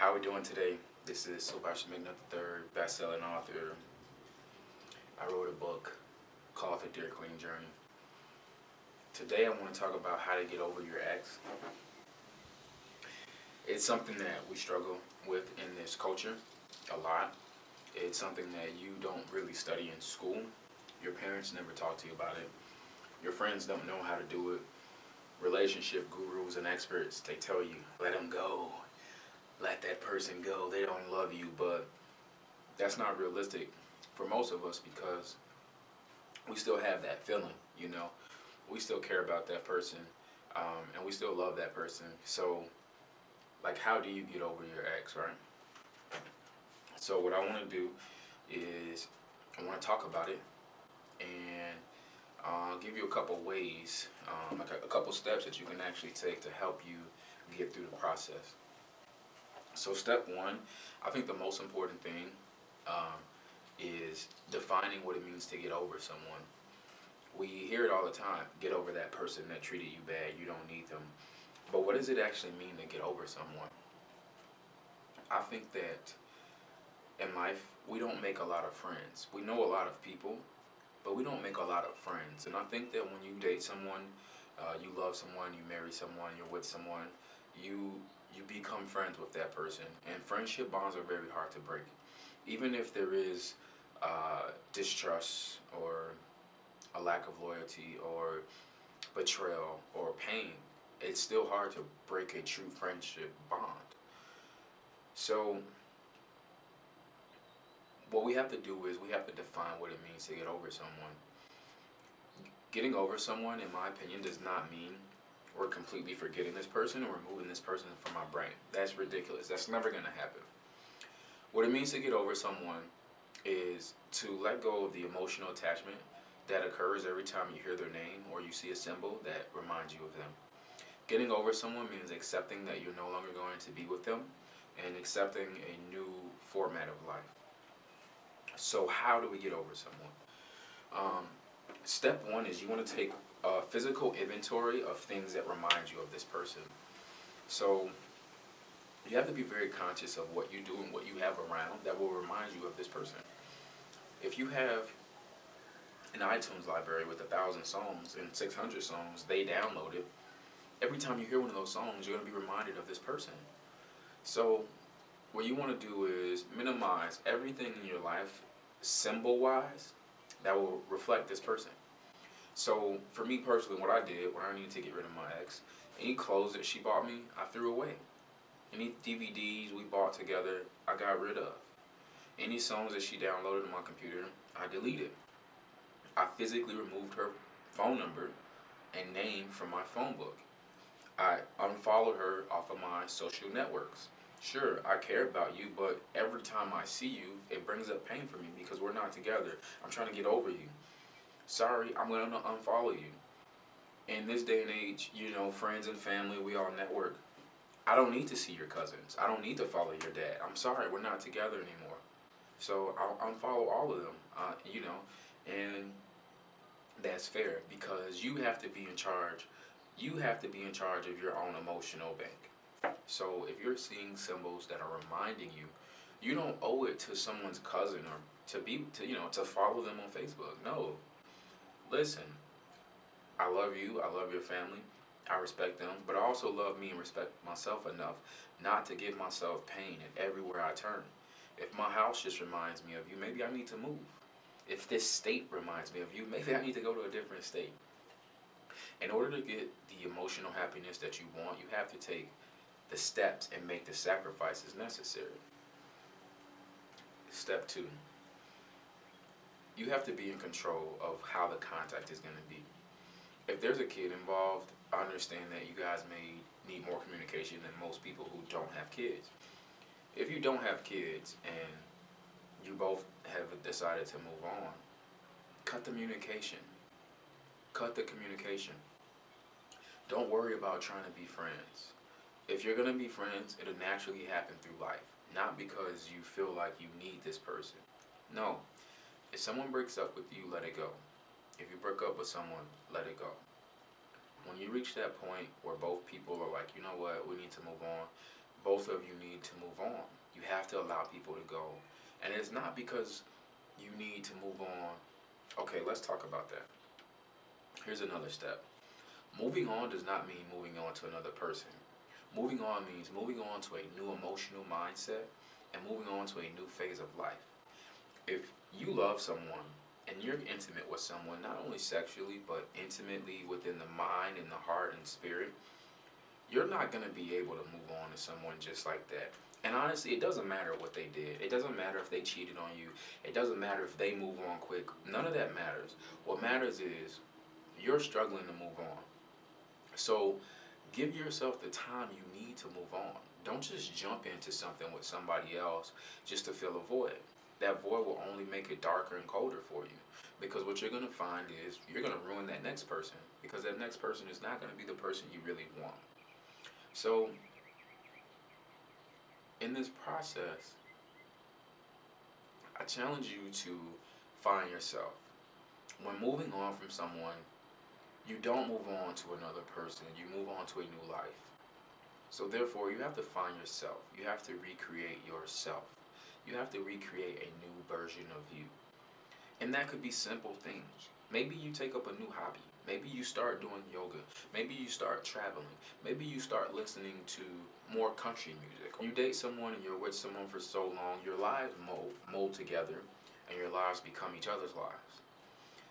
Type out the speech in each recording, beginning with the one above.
How we doing today? This is Sylvester McNutt III, best-selling author. I wrote a book called The Dear Clean Journey. Today I want to talk about how to get over your ex. It's something that we struggle with in this culture a lot. It's something that you don't really study in school. Your parents never talk to you about it. Your friends don't know how to do it. Relationship gurus and experts, they tell you, let them go. Let that person go. They don't love you, but that's not realistic for most of us because we still have that feeling. We still care about that person, and we still love that person. So, like, how do you get over your ex, right? So, what I want to do is I want to talk about it and give you a couple ways, like a couple steps that you can actually take to help you get through the process. So, step one, I think the most important thing um, is defining what it means to get over someone. We hear it all the time. Get over that person that treated you bad. You don't need them. But what does it actually mean to get over someone? I think that in life, we don't make a lot of friends. We know a lot of people, but we don't make a lot of friends. And I think that when you date someone, you love someone, you marry someone, you're with someone, you you become friends with that person. And friendship bonds are very hard to break. Even if there is distrust or a lack of loyalty or betrayal or pain, it's still hard to break a true friendship bond. So, what we have to do is we have to define what it means to get over someone. Getting over someone, in my opinion, does not mean we're completely forgetting this person or removing this person from our brain. That's ridiculous. That's never going to happen. What it means to get over someone is to let go of the emotional attachment that occurs every time you hear their name or you see a symbol that reminds you of them. Getting over someone means accepting that you're no longer going to be with them and accepting a new format of life. So, how do we get over someone? Um, Step one is you want to take a physical inventory of things that remind you of this person. So, you have to be very conscious of what you do and what you have around that will remind you of this person. If you have an iTunes library with 1,000 songs and 600 songs they downloaded, every time you hear one of those songs, you're going to be reminded of this person. So, what you want to do is minimize everything in your life, symbol wise, that will reflect this person. So, for me personally, what I did when I needed to get rid of my ex, any clothes that she bought me, I threw away. Any DVDs we bought together, I got rid of. Any songs that she downloaded on my computer, I deleted. I physically removed her phone number and name from my phone book. I unfollowed her off of my social networks. Sure, I care about you, but every time I see you, it brings up pain for me because we're not together. I'm trying to get over you. Sorry, I'm going to unfollow you. In this day and age, friends and family, we all network. I don't need to see your cousins. I don't need to follow your dad. I'm sorry, we're not together anymore. So I'll unfollow all of them, and that's fair because you have to be in charge. You have to be in charge of your own emotional bank. So if you're seeing symbols that are reminding you, you don't owe it to someone's cousin or to follow them on Facebook. No, listen. I love you. I love your family. I respect them, but I also love me and respect myself enough not to give myself pain in everywhere I turn. If my house just reminds me of you, maybe I need to move. If this state reminds me of you, maybe I need to go to a different state. In order to get the emotional happiness that you want, you have to take the steps and make the sacrifices necessary. Step two, you have to be in control of how the contact is going to be. If there's a kid involved, I understand that you guys may need more communication than most people who don't have kids. If you don't have kids and you both have decided to move on, cut the communication. Cut the communication. Don't worry about trying to be friends. If you're going to be friends, it'll naturally happen through life, not because you feel like you need this person. No. If someone breaks up with you, let it go. If you break up with someone, let it go. When you reach that point where both people are like, you know what, we need to move on, both of you need to move on. You have to allow people to go. And it's not because you need to move on. Okay, let's talk about that. Here's another step. Moving on does not mean moving on to another person. Moving on means moving on to a new emotional mindset and moving on to a new phase of life. If you love someone and you're intimate with someone, not only sexually, but intimately within the mind and the heart and spirit, you're not going to be able to move on to someone just like that. And honestly, it doesn't matter what they did. It doesn't matter if they cheated on you. It doesn't matter if they move on quick. None of that matters. What matters is you're struggling to move on. So give yourself the time you need to move on. Don't just jump into something with somebody else just to fill a void. That void will only make it darker and colder for you. Because what you're going to find is you're going to ruin that next person. Because that next person is not going to be the person you really want. So, in this process, I challenge you to find yourself. When moving on from someone, you don't move on to another person, you move on to a new life. So, therefore, you have to find yourself. You have to recreate yourself. You have to recreate a new version of you. And that could be simple things. Maybe you take up a new hobby. Maybe you start doing yoga. Maybe you start traveling. Maybe you start listening to more country music. When you date someone and you're with someone for so long, your lives mold together and your lives become each other's lives.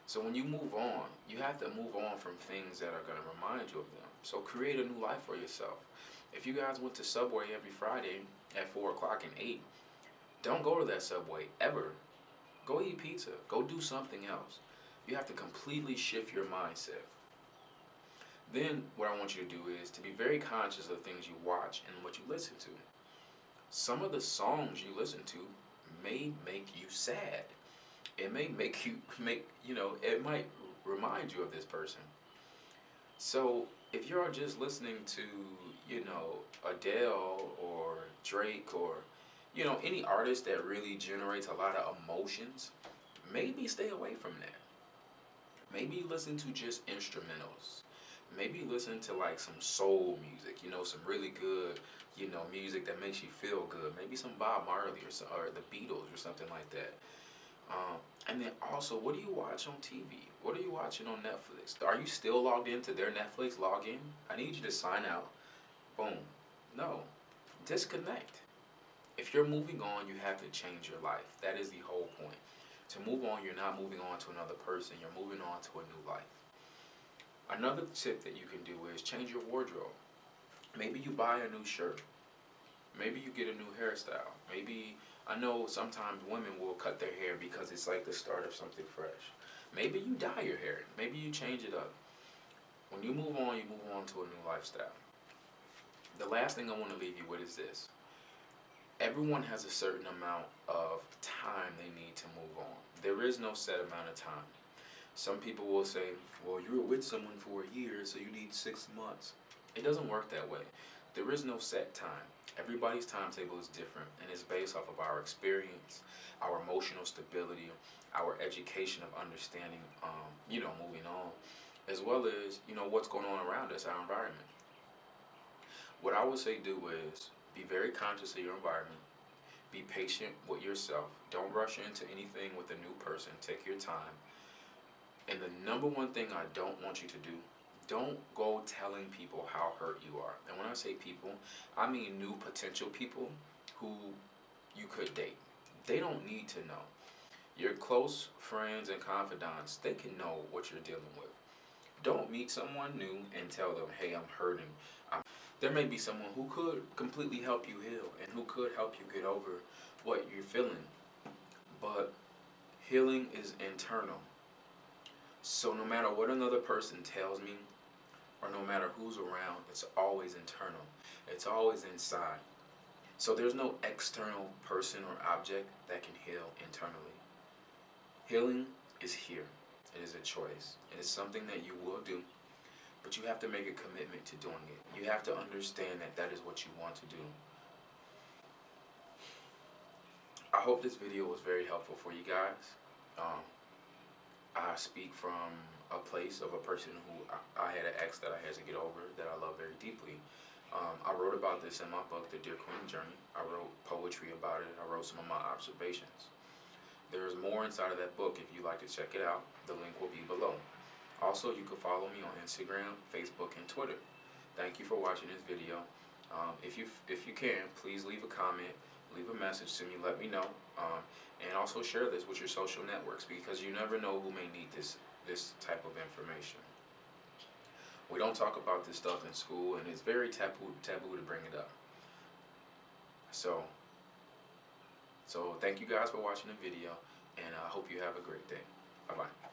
So when you move on, you have to move on from things that are going to remind you of them. So create a new life for yourself. If you guys went to Subway every Friday at 4 o'clock and 8, don't go to that Subway ever. Go eat pizza. Go do something else. You have to completely shift your mindset. Then what I want you to do is to be very conscious of things you watch and what you listen to. Some of the songs you listen to may make you sad. It may make you it might remind you of this person. So if you're just listening to, Adele or Drake or, any artist that really generates a lot of emotions, maybe stay away from that. Maybe listen to just instrumentals. Maybe listen to like some soul music, some really good, music that makes you feel good. Maybe some Bob Marley or the Beatles or something like that. And then also, what do you watch on TV? What are you watching on Netflix? Are you still logged into their Netflix login? I need you to sign out. Boom. No. Disconnect. If you're moving on, you have to change your life. That is the whole point. To move on, you're not moving on to another person. You're moving on to a new life. Another tip that you can do is change your wardrobe. Maybe you buy a new shirt. Maybe you get a new hairstyle. Maybe, I know sometimes women will cut their hair because it's like the start of something fresh. Maybe you dye your hair. Maybe you change it up. When you move on to a new lifestyle. The last thing I want to leave you with is this. Everyone has a certain amount of time they need to move on. There is no set amount of time. Some people will say, well, you were with someone for a year, so you need 6 months. It doesn't work that way. There is no set time. Everybody's timetable is different, and it's based off of our experience, our emotional stability, our education of understanding, moving on, as well as, what's going on around us, our environment. What I would say do is be very conscious of your environment. Be patient with yourself. Don't rush into anything with a new person. Take your time. And the number one thing I don't want you to do, don't go telling people how hurt you are. And when I say people, I mean new potential people who you could date. They don't need to know. Your close friends and confidants, they can know what you're dealing with. Don't meet someone new and tell them, hey, I'm hurting. There may be someone who could completely help you heal and who could help you get over what you're feeling. But healing is internal. So no matter what another person tells me, or no matter who's around, it's always internal. It's always inside. So there's no external person or object that can heal internally. Healing is here. It is a choice. It is something that you will do, but you have to make a commitment to doing it. You have to understand that that is what you want to do. I hope this video was very helpful for you guys. I speak from a place of a person who I had an ex that I had to get over that I love very deeply. I wrote about this in my book, The Dear Queen Journey. I wrote poetry about it. I wrote some of my observations. There's more inside of that book if you'd like to check it out. The link will be below. Also, you can follow me on Instagram, Facebook, and Twitter. Thank you for watching this video. If you can, please leave a comment, leave a message to me, let me know, and also share this with your social networks, because you never know who may need this type of information. We don't talk about this stuff in school, and it's very taboo to bring it up. So thank you guys for watching the video, and I hope you have a great day. Bye bye.